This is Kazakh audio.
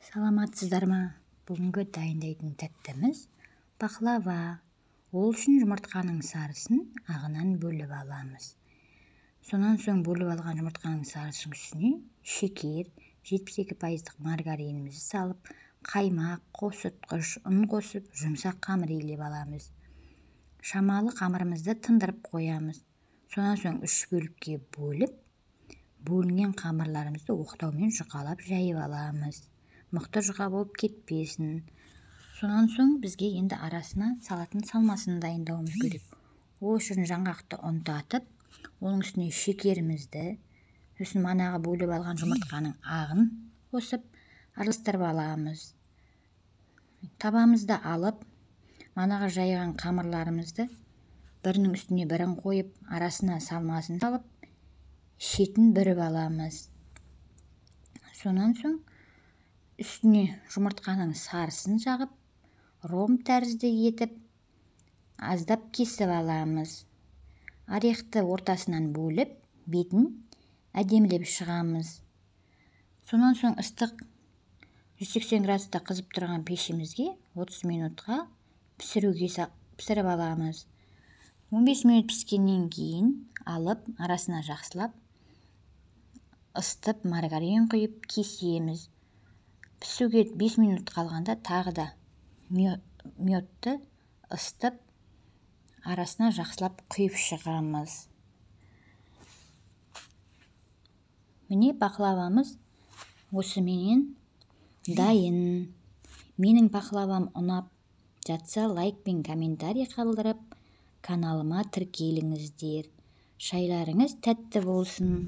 Саламатсыздар ма? Бүгінгі дайындайтын тәттіміз баклава. Ол үшін жұмыртқаның сарысын ағынан бөліп аламыз. Сонан соң бөліп алған жұмыртқаның сарысының үстіне шекер, 72% маргаринімізді салып, қаймақ, қосытқыш, ұн қосып, жұмсақ қамыр илеп аламыз. Шамалы қамырымызды тындырып қоямыз. Сонан соң 3 бөлікке бөліп, бөлінген қамырларымызды оқтаумен жұқалап жайып аламыз. Мықты жұқа болып кетпесін. Сонан соң бізге енді арасына салатын салмасын дайындауымыз керек. Ол үшін жаңғақты ұнтатып, оның үстіне шекерімізді, сосын манағы бөліп алған жұмыртқаның ағын қосып, араластырып аламыз. Табамызды алып, манағы жайған қамырларымызды бірінің үстіне бірін қойып, арасына салмасын салып, шетін бүріп аламыз. Сонан соң үстіне жұмыртқаның сарысын жағып, ром тәрізді етіп, аздап кесіп аламыз. Орехты ортасынан бөліп, бетін әдемілеп шығамыз. Сонан соң ыстық 180 градуста қызып тұрған пешімізге 30 минутқа пісіріп аламыз. 15 минут піскеннен кейін алып, арасына жақсылап, ыстып маргарин құйып кесеміз. Пісуге 5 минут қалғанда тағы да мёдты ыстып, арасына жақсылап құйып шығамыз. Міне баклавамыз осыменен дайын. Менің баклавам ұнап жатса, лайк пен комментарий қалдырып, каналыма тіркеліңіздер. Шайларыңыз тәтті болсын.